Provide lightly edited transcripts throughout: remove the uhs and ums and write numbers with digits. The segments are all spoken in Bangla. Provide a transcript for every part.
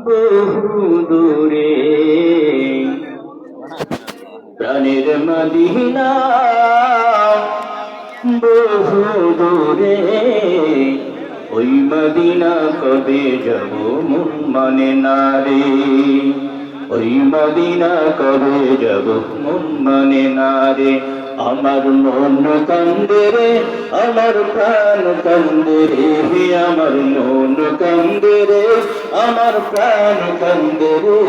বহু দূরে প্রাণের মদিনা বহু দূরে ওই মদিনা কবে যাব মন মানে না রে ওই মদিনা কবে যাব মন মানে না রে আমার মন কান্দে রে আমার প্রাণ কান্দে রে আমার মন কান্দে রে আমার প্রাণ কান্দে রে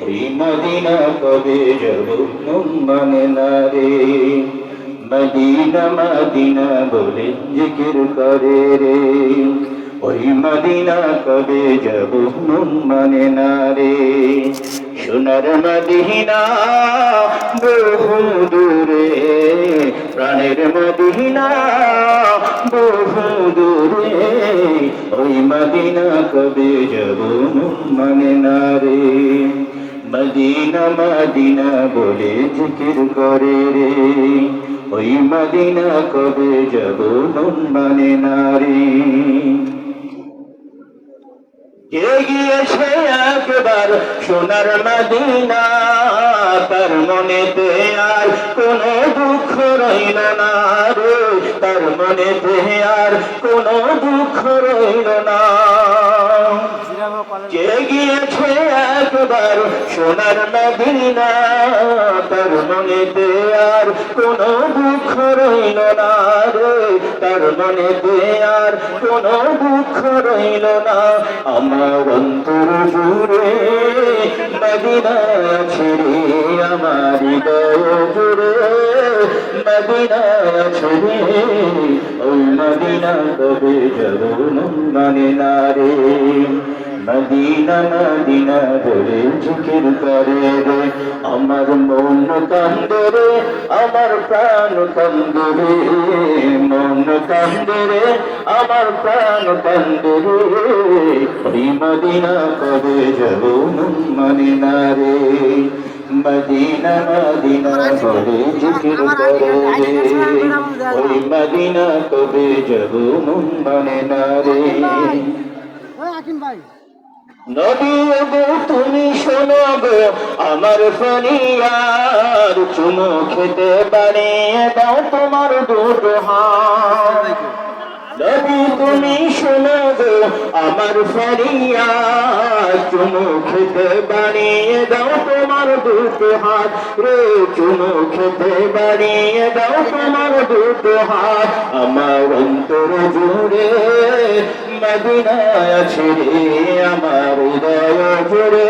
ওই মদিনা কবে যাব মন মানে না রে মদিনা মদিনা বলে জিকির করে রে ওই মদিনা কবে যাব মন মানে না রে সোনার মদিনা বহু দূরে প্রাণের মদিনা বহু দূরে ওই মদিনা কবে যাব মন মানে না রে মদিনা মদিনা বলে জিকির করে রে ওই মদিনা কবে যাব মন মানে না রে কে গিয়েছে একবার সোনার মদিনা তার মনেতে আর কোনো দুঃখ রইল না রে তার মনেতে আর কোনো দুঃখ রইল না কে গিয়েছে একবার সোনার মদিনা তার মনেতে আর কোনো দুঃখ রইল না রে তার মনেতে আর কোনো দুঃখ রইল না আমার অন্তর জুড়ে মদিনা ছেড়ে আমার হৃদয় জুড়ে মদিনা ছেড়ে ওই মদিনা কবে যাব মন মানে না রে মদিনা মদিনা বলে জিকির করে রে আমার মন কান্দে রে আমার প্রাণ কান্দে রে মন কান্দে রে আমার প্রাণ কান্দে রে ওই মদিনা কবে যাব মন মানে না রে মদিনা মদিনা বলে জিকির করে রে ওই মদিনা কবে যাব মন মানে না রে নবী গো তুমি শোনো গো আমার ফরিয়াদ চুমু খেতে বানিয়ে দাও তোমার দুটো হাত নবী তুমি শোনো গো আমার ফরিয়াদ চুমু খেতে বানিয়ে দাও তোমার দুটো হাত রে চুমু খেতে বানিয়ে দাও তোমার দুটো হাত আমার অন্তর জুড়ে মদিনা ছেড়ে আমার হৃদয় জুড়ে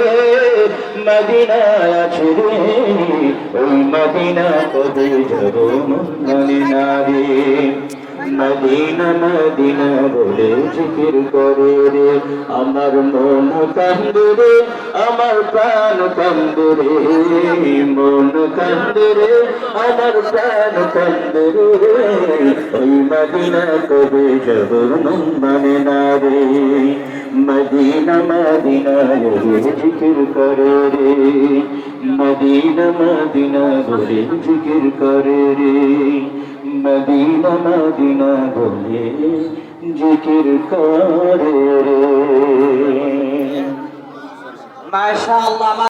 মদিনা ছেড়ে ওই মদিনা কবে যাব মন মানে না রে মদিনা মদিনা বলে জিকির করে রে আমার মন কান্দে রে আমার প্রাণ কান্দে রে মন কান্দে রে আমার প্রাণ কান্দে রে ওই মদিনা কবে যাব মন মানে না রে মদিনা মদিনা বলে জিকির করে রে মদিনা মদিনা বলে জিকির করে রে মদিনা মদিনা বলে জিকির করে রে মাশাআল্লাহ।